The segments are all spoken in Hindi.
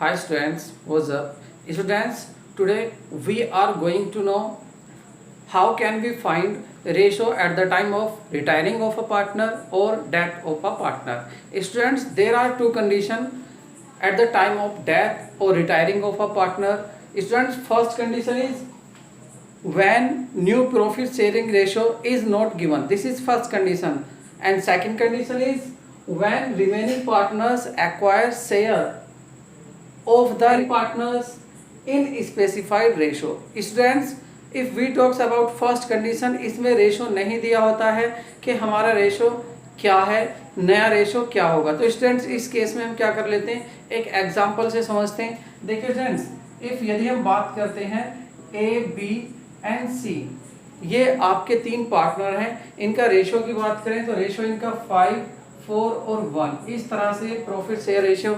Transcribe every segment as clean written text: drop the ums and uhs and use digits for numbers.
Hi students, what's up? Students, today we are going to know how can we find ratio at the time of retiring of a partner or death of a partner. Students, there are two conditions at the time of death or retiring of a partner. Students, first condition is when new profit sharing ratio is not given. This is first condition. And second condition is when remaining partners acquire share of the partners in specified ratio. Students, if we talks about first condition, इसमें रेशो नहीं दिया होता है कि हमारा रेशो क्या है, नया रेशो क्या होगा. तो स्टूडेंट्स इस केस में हम क्या कर लेते हैं, एक एग्जांपल से समझते हैं. देखिए स्टूडेंट्स, इफ यदि हम बात करते हैं ए बी एंड सी, ये आपके तीन पार्टनर हैं, इनका रेशो की बात करें तो रेशो इनका 5, 4 और 1, इस तरह से प्रॉफिट शेयर रेशो,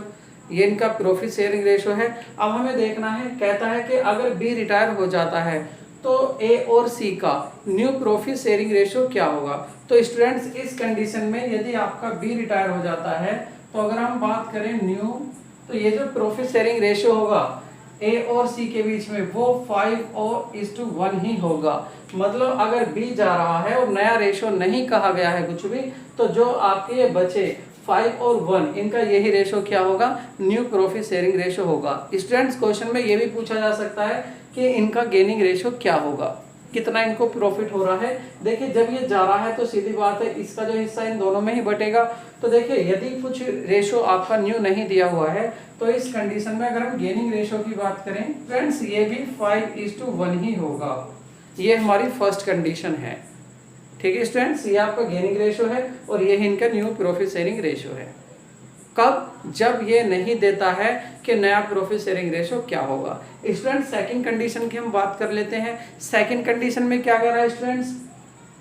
ये इनका प्रॉफिट शेयरिंग रेशो है. अब हमें देखना है, कहता है कि अगर बी रिटायर हो जाता है तो ए और सी का न्यू प्रॉफिट शेयरिंग रेशो क्या होगा. तो स्टूडेंट्स इस कंडीशन में यदि आपका बी रिटायर हो जाता है तो अगर हम बात करें न्यू, तो ये जो प्रॉफिट शेयरिंग रेशो होगा ए और सी के बीच में वो 5:1 ही होगा. मतलब अगर बी जा रहा है और नया रेशो नहीं कहा गया है कुछ भी, तो जो आपके ये बचे 5 और 1, इनका यही रेशो क्या होगा, न्यू प्रॉफिट शेयरिंग रेशो होगा. स्टूडेंट्स क्वेश्चन में ये भी पूछा जा सकता है कि इनका गेनिंग रेशो क्या होगा, कितना इनको प्रॉफिट हो रहा है. देखिए जब ये जा रहा है तो सीधी बात है इसका जो हिस्सा इन दोनों में ही बटेगा. तो देखिए यदि कुछ रेशो आपका न्यू नहीं दिया हुआ है तो इस कंडीशन में अगर हम गेनिंग रेशो की बात करें फ्रेंड्स, ये भी 5:1 ही होगा. ये हमारी फर्स्ट कंडीशन है. ठीक है स्टूडेंट्स, ये आपका गेनिंग रेशो है और ये इनका न्यू प्रॉफिट शेयरिंग रेशो है. कब, जब ये नहीं देता है कि नया प्रॉफिट शेयरिंग रेशो क्या होगा. स्टूडेंट सेकंड कंडीशन की हम बात कर लेते हैं. सेकंड कंडीशन में क्या कर रहा है students,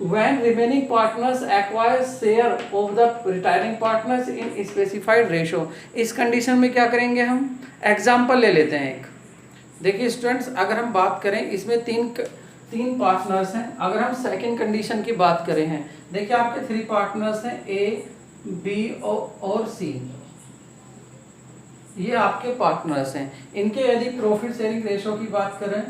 when remaining partners acquire share of the retiring partners in specified ratio. इस कंडीशन में क्या करेंगे, हम एग्जांपल ले लेते हैं एक. देखिए स्टूडेंट्स, अगर हम बात करें इसमें तीन पार्टनर्स हैं. अगर हम सेकंड कंडीशन की बात करें हैं, देखिए आपके 3 पार्टनर्स हैं ए बी और सी, ये आपके पार्टनर्स हैं. इनके यदि प्रॉफिट शेयरिंग रेशो की बात करें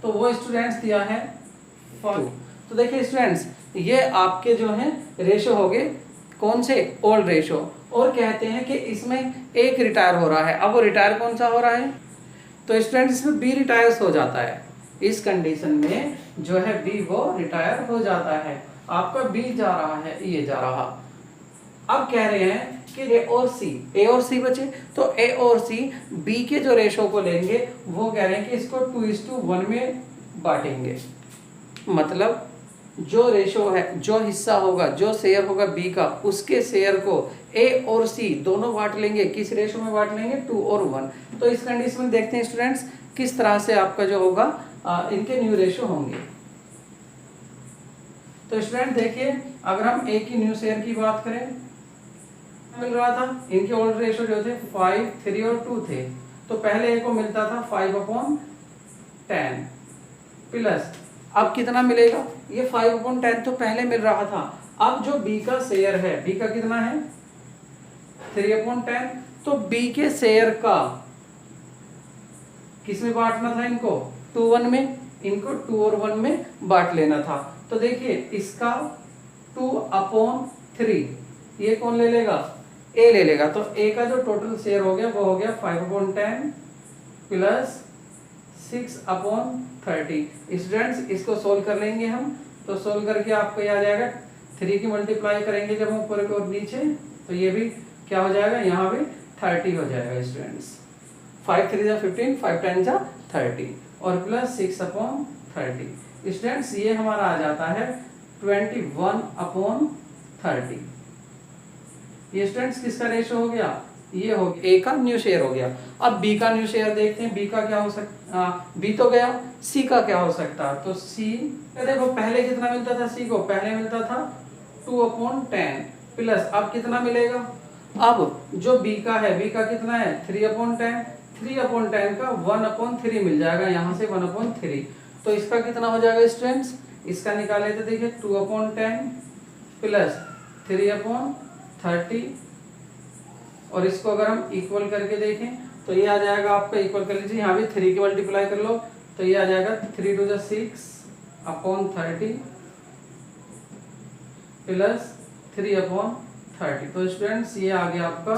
तो वो स्टूडेंट्स दिया है 2. तो देखिए स्टूडेंट्स, ये आपके जो हैं रेशो हो गए कौन से, ओल्ड रेशो. और कहते हैं कि इसमें एक रिटायर हो रहा है. अब वो रिटायर कौन सा हो रहा है, तो स्टूडेंट्स इसमें बी रिटायर्स हो जाता है. इस कंडीशन में जो है बी वो रिटायर हो जाता है. आपका बी जा रहा है, ये जा रहा. अब कह रहे हैं कि ए और सी बचे, तो ए और सी बी के जो रेशो को लेंगे वो कह रहे हैं कि इसको 2:1 में बांटेंगे. मतलब जो रेशो है, जो हिस्सा होगा, जो शेयर होगा बी का, उसके शेयर को ए और सी दोनों बांट लेंगे. किस रेशो में बांट लेंगे, 2 और 1. तो इस कंडीशन में देखते हैं स्टूडेंट्स किस तरह से आपका जो होगा इनके न्यू रेशो होंगे. तो स्टूडेंट देखिए, अगर हम ए की न्यू शेयर की बात करें, मिल रहा था इनके ओल्ड रेशो जो थे 5, 3 और 2 थे. तो पहले ए को मिलता था 5/10 प्लस, अब कितना मिलेगा, ये 5/10 तो पहले मिल रहा था. अब जो बी का शेयर है, बी का कितना है 3/10, तो बी के शेयर का किस में बांटना था, इनको 2, 1 में, इनको 2 और 1 में बांट लेना था. तो देखिए इसका 2/3 ये कौन ले लेगा, ए ले लेगा. तो ए का जो टोटल शेयर हो गया वो हो गया 5/10 प्लस 6/30. स्टूडेंट्स इसको सोल्व कर लेंगे हम, तो सोल्व करके आपको ये आ जाएगा 3 की मल्टीप्लाई करेंगे जब हम ऊपर और नीचे, तो ये भी क्या हो जाएगा, यहाँ भी 30 हो जाएगा. स्टूडेंट्स 5 3 जा 15, 5 10 जा 30 और प्लस 6/30. स्टूडेंट्स ये हमारा आ जाता है 21/30. ये स्टूडेंट्स किसका रेशो हो गया, ये हो गया ए का न्यू शेयर हो गया. अब बी का न्यू शेयर देखते हैं, बी का क्या हो सकता, बी तो गया, सी का क्या हो सकता. तो सी देखो पहले कितना मिलता था, सी को पहले मिलता था 2/10 प्लस, अब कितना मिलेगा, अब जो बी का है, बी का कितना है 3/10, 3/10 का 1/3 मिल जाएगा, यहाँ से 1/3. तो इसका कितना हो जाएगा स्टूडेंट्स, इसका निकाले तो देखिए 2/10 प्लस 3/30, और इसको अगर हम इक्वल करके देखें तो ये आ जाएगा आपका, इक्वल कर लीजिए, यहाँ भी 3 की मल्टीप्लाई कर लो तो ये आ जाएगा 3 to the 6/30 प्लस 3/30। तो स्टूडेंट्स ये आ गया आपका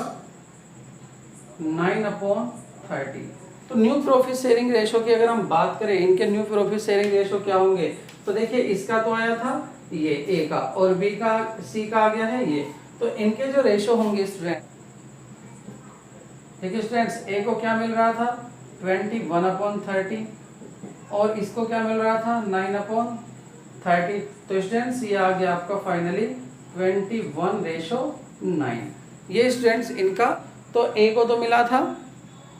9/30। तो न्यू प्रॉफिट शेयरिंग रेशो की अगर हम बात करें, इनके न्यू प्रॉफिट शेयरिंग रेशो क्या होंगे, तो देखिए इसका तो आया था ये ए का, और बी का, सी का आ गया है ये। तो इनके जो रेशो होंगे स्टूडेंट, देखिए स्टूडेंट्स, ए को क्या मिल रहा था 21/30, और इसको क्या मिल रहा था 9/30। तो स्टूडेंट्स ये आ गया आपका फाइनली 21:9। ये स्टूडेंट्स इनका, तो ए को तो मिला था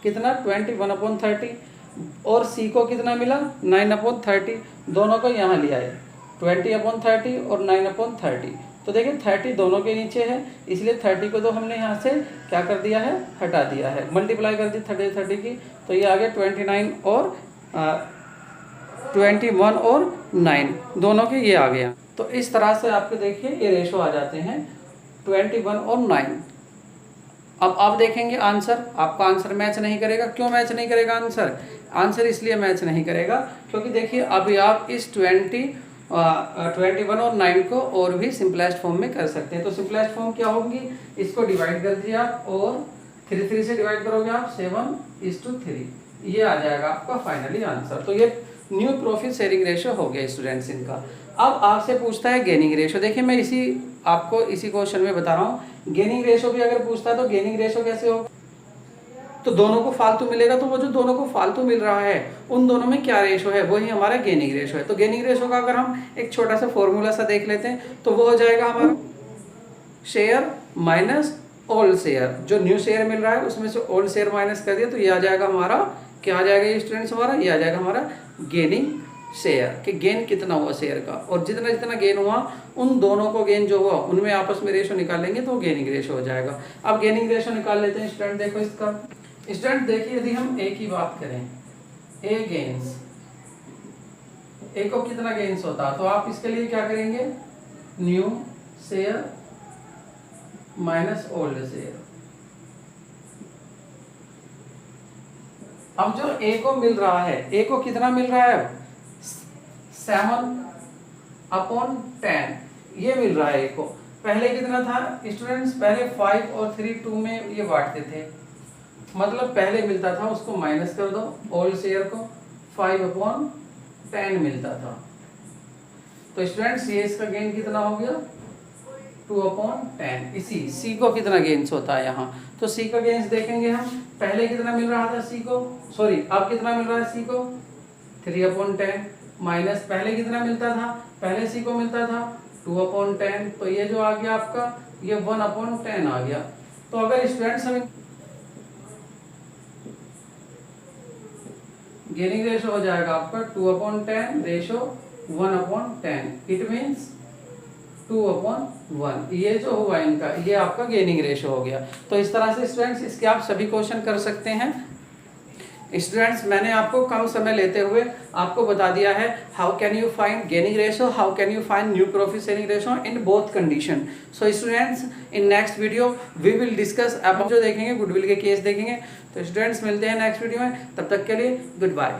कितना 21/30, और सी को कितना मिला 9/30, दोनों को यहाँ लिया है 20/30 और 9/30। तो देखिए 30 दोनों के नीचे है, इसलिए 30 को तो हमने यहाँ से क्या कर दिया है, हटा दिया है, मल्टीप्लाई कर दी 30 की, तो ये आ गया 21 और 9 दोनों के ये आ गया। तो इस तरह से आपके देखिए ये रेशो आ जाते हैं 21 और 9। अब आप देखेंगे आंसर, आपका आंसर मैच नहीं करेगा। क्यों मैच नहीं करेगा आंसर? आंसर इसलिए मैच नहीं करेगा क्योंकि देखिए अभी आप इस 21 और 9 को और भी सिंपलेस्ट फॉर्म में कर सकते हैं। तो सिंपलेस्ट फॉर्म क्या होगी, इसको डिवाइड कर दिए आप, और 3 से डिवाइड करोगे आप 7:3, ये आ जाएगा आपका फाइनली आंसर। तो ये न्यू प्रॉफिट शेयरिंग रेशो हो गया स्टूडेंट्स इनका। अब आपसे पूछता है गेनिंग रेशो। देखिए मैं आपको इसी क्वेश्चन में बता रहा हूँ, गेनिंग रेशो भी अगर पूछता है तो गेनिंग रेशो कैसे होगा, तो दोनों को फालतू मिलेगा, तो वो जो दोनों को फालतू मिल रहा है उन दोनों में क्या रेशो है, वही हमारा गेनिंग रेशो है। तो गेनिंग रेशो का अगर हम एक छोटा सा फॉर्मूला सा देख लेते हैं तो वो हो जाएगा हमारा शेयर माइनस ओल्ड शेयर। जो न्यू शेयर मिल रहा है उसमें से ओल्ड शेयर माइनस कर दिया तो ये आ जाएगा हमारा, क्या आ जाएगा ये स्टूडेंट्स हमारा, ये आ जाएगा हमारा गेनिंग शेयर, कि गेन कितना हुआ शेयर का, और जितना जितना गेन हुआ उन दोनों को गेन जो हुआ उनमें आपस में रेशो निकालेंगे तो गेनिंग रेशो हो जाएगा। अब गेनिंग रेशो निकाल लेते हैं स्टूडेंट। देखो इसका स्टूडेंट, देखिए यदि हम ए की बात करें, ए गेन्स, ए को कितना गेन्स होता, तो आप इसके लिए क्या करेंगे, new share minus old share. अब जो ए को मिल रहा है, ए को कितना मिल रहा है 7/10 ये मिल रहा है ए को। पहले कितना था स्टूडेंट्स, पहले 5 और 3 2 में ये बांटते थे, मतलब पहले मिलता था उसको माइनस कर दो, ओल्ड शेयर को 5/10 मिलता था। तो स्टूडेंट्स ये इसका गेन कितना हो गया 2/10। इसी सी को कितना गेन्स होता है यहाँ, तो सी का गेन्स देखेंगे हम, पहले कितना मिल रहा था सी को, सॉरी अब कितना मिल रहा है सी को 3/10, माइनस पहले कितना मिलता था, पहले सी को मिलता था 2/10, तो ये जो आ गया आपका ये 1/10 आ गया। तो अगर स्टूडेंट्स हमें गेनिंग रेशो हो जाएगा आपका 2/10 रेशो 1/10, इट मीन्स 2/1। ये जो हुआ इनका, ये आपका गेनिंग रेशो हो गया। तो इस तरह से स्टूडेंट्स इसके आप सभी क्वेश्चन कर सकते हैं। स्टूडेंट्स मैंने आपको कम समय लेते हुए आपको बता दिया है how can you find gaining ratio, how can you find new profit sharing ratio in both condition. So students in next video we will discuss, अब जो देखेंगे गुडविल के केस देखेंगे। तो स्टूडेंट्स मिलते हैं नेक्स्ट वीडियो में, तब तक के लिए गुड बाय।